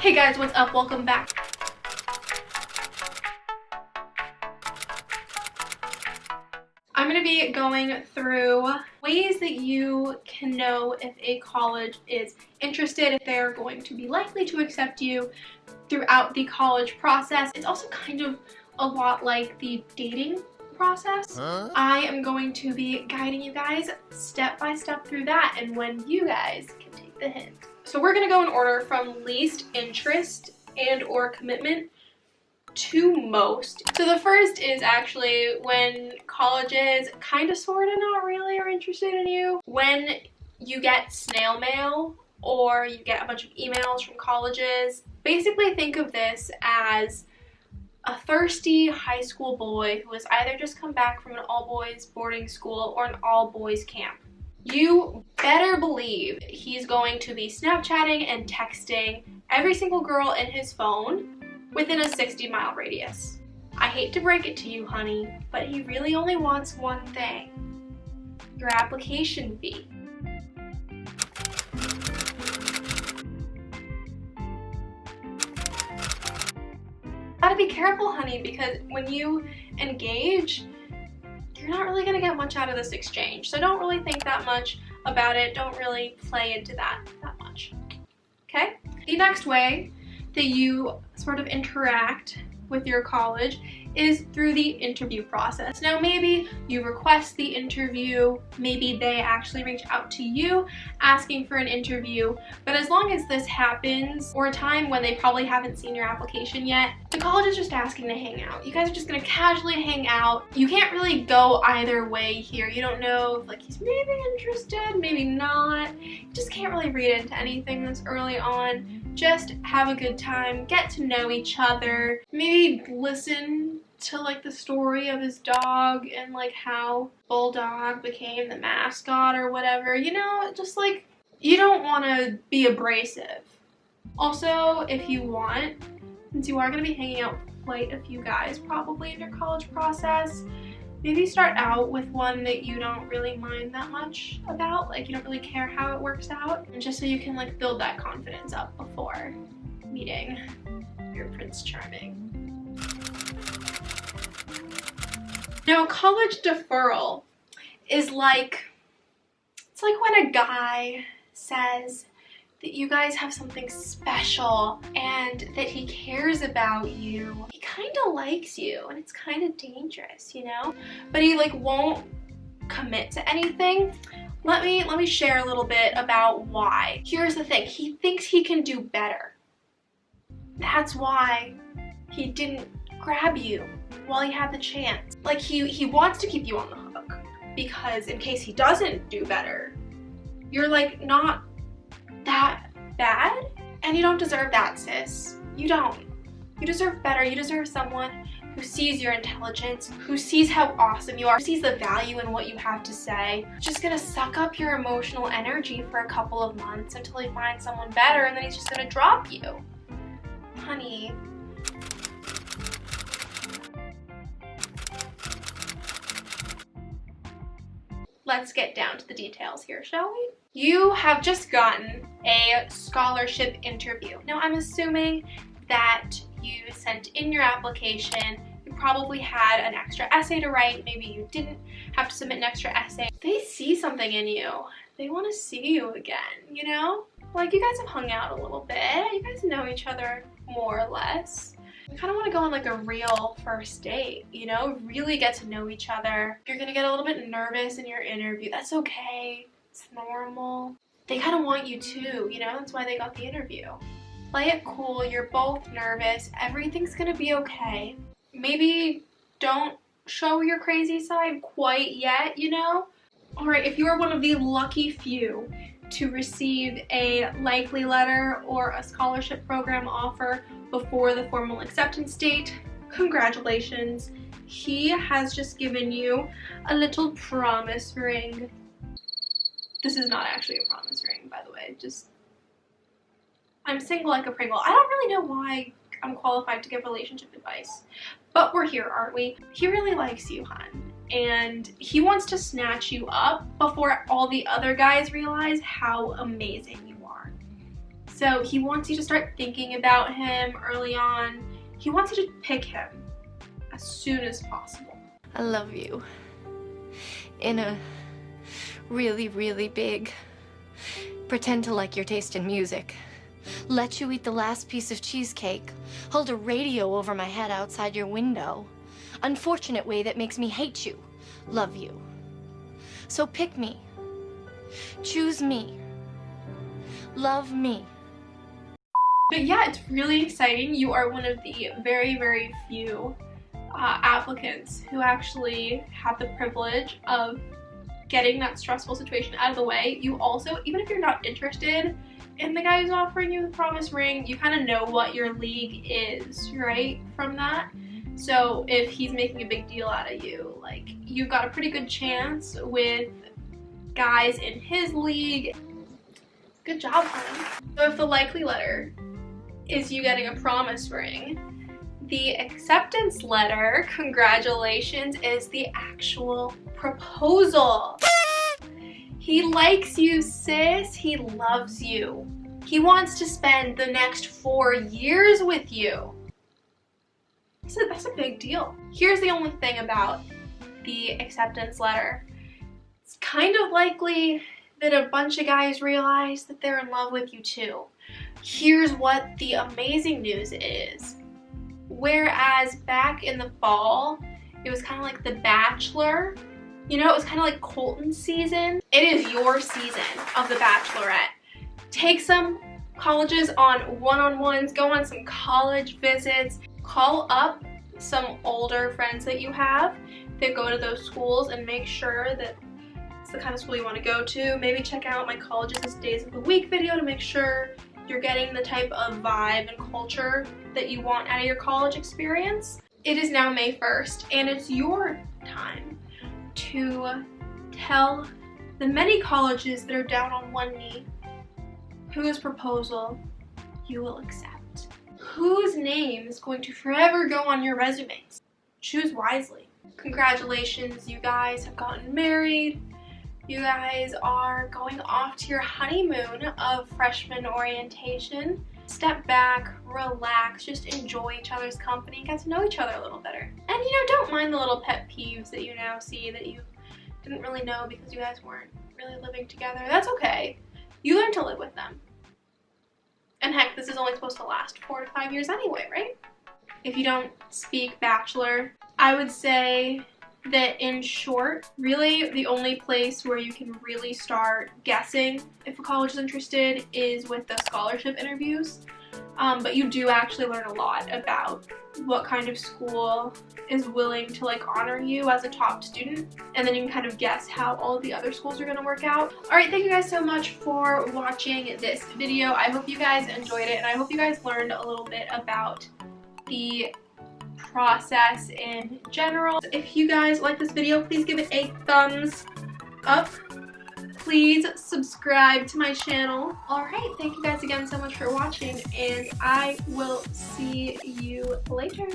Hey guys, what's up? Welcome back. I'm going to be going through ways that you can know if a college is interested, if they're going to be likely to accept you throughout the college process. It's also kind of a lot like the dating process. I am going to be guiding you guys step by step through that and when you guys can take the hint. So we're going to go in order from least interest and or commitment to most. So the first is actually when colleges kind of sort of not really are interested in you. When you get snail mail or you get a bunch of emails from colleges. Basically think of this as a thirsty high school boy who has either just come back from an all-boys boarding school or an all-boys camp. You better believe he's going to be Snapchatting and texting every single girl in his phone within a 60-mile radius. I hate to break it to you, honey, but he really only wants one thing: your application fee. Gotta be careful, honey, because when you engage, you're not really gonna get much out of this exchange. So don't really think that much about it. Don't really play into that much. Okay? The next way that you sort of interact with your college is through the interview process. Now maybe you request the interview, maybe they actually reach out to you asking for an interview, but as long as this happens or a time when they probably haven't seen your application yet, the college is just asking to hang out. You guys are just gonna casually hang out. You can't really go either way here. You don't know if like he's maybe interested, maybe not. You just can't really read into anything this early on. Just have a good time, get to know each other, maybe listen to like the story of his dog and like how Bulldog became the mascot or whatever, you know, just like you don't want to be abrasive. Also, if you want, since you are going to be hanging out with quite a few guys probably in your college process, maybe start out with one that you don't really mind that much about, like you don't really care how it works out, and just so you can like build that confidence up before meeting your Prince Charming. Now, college deferral is like, it's like when a guy says that you guys have something special and that he cares about you. He kind of likes you and it's kind of dangerous, you know? But he like won't commit to anything. Let me share a little bit about why. Here's the thing, he thinks he can do better. That's why he didn't grab you while he had the chance. Like he wants to keep you on the hook because in case he doesn't do better, you're like not that bad, and you don't deserve that, sis. You don't. You deserve better. You deserve someone who sees your intelligence, who sees how awesome you are, who sees the value in what you have to say. Just gonna suck up your emotional energy for a couple of months until he finds someone better, and then he's just gonna drop you. Honey. Let's get down to the details here, shall we? You have just gotten a scholarship interview. Now, I'm assuming that you sent in your application. You probably had an extra essay to write. Maybe you didn't have to submit an extra essay. They see something in you. They want to see you again, you know? Like, you guys have hung out a little bit. You guys know each other more or less. You kind of want to go on like a real first date, you know? Really get to know each other. You're going to get a little bit nervous in your interview. That's okay. It's normal. They kind of want you too, you know? That's why they got the interview. Play it cool. You're both nervous. Everything's going to be okay. Maybe don't show your crazy side quite yet, you know? All right, if you are one of the lucky few to receive a likely letter or a scholarship program offer before the formal acceptance date, congratulations. He has just given you a little promise ring. This is not actually a promise ring, by the way. Just, I'm single like a Pringle. I don't really know why I'm qualified to give relationship advice, but we're here, aren't we? He really likes you, hon, and he wants to snatch you up before all the other guys realize how amazing you are. So he wants you to start thinking about him early on. He wants you to pick him as soon as possible. I love you. In a really, really big. Pretend to like your taste in music. Let you eat the last piece of cheesecake. Hold a radio over my head outside your window. Unfortunate way that makes me hate you. Love you. So pick me. Choose me. Love me. But yeah, it's really exciting. You are one of the very, very few applicants who actually have the privilege of getting that stressful situation out of the way. You also, even if you're not interested in the guy who's offering you the promise ring, you kind of know what your league is, right, from that. So if he's making a big deal out of you, like, you've got a pretty good chance with guys in his league. Good job, honey. So if the likely letter is you getting a promise ring, the acceptance letter, congratulations, is the actual proposal. He likes you, sis. He loves you. He wants to spend the next 4 years with you. So that's a big deal. Here's the only thing about the acceptance letter. It's kind of likely that a bunch of guys realize that they're in love with you too. Here's what the amazing news is. Whereas back in the fall, it was kind of like The Bachelor. You know, it was kind of like Colton's season. It is your season of The Bachelorette. Take some colleges on one-on-ones, go on some college visits, call up some older friends that you have that go to those schools and make sure that it's the kind of school you want to go to. Maybe check out my college's days of the week video to make sure you're getting the type of vibe and culture that you want out of your college experience. It is now May 1st, and it's your time to tell the many colleges that are down on one knee whose proposal you will accept. Whose name is going to forever go on your resumes? Choose wisely. Congratulations, you guys have gotten married. You guys are going off to your honeymoon of freshman orientation. Step back, relax, just enjoy each other's company, get to know each other a little better. And you know, don't mind the little pet peeves that you now see that you didn't really know because you guys weren't really living together. That's okay. You learn to live with them. And heck, this is only supposed to last 4 to 5 years anyway, right? If you don't speak Bachelor, I would say that in short, really the only place where you can really start guessing if a college is interested is with the scholarship interviews. But you do actually learn a lot about what kind of school is willing to like honor you as a top student, and then you can kind of guess how all of the other schools are going to work out. Alright, thank you guys so much for watching this video. I hope you guys enjoyed it, and I hope you guys learned a little bit about the process in general. If you guys like this video, please give it a thumbs up. Please subscribe to my channel. Alright, thank you guys again so much for watching, and I will see you later.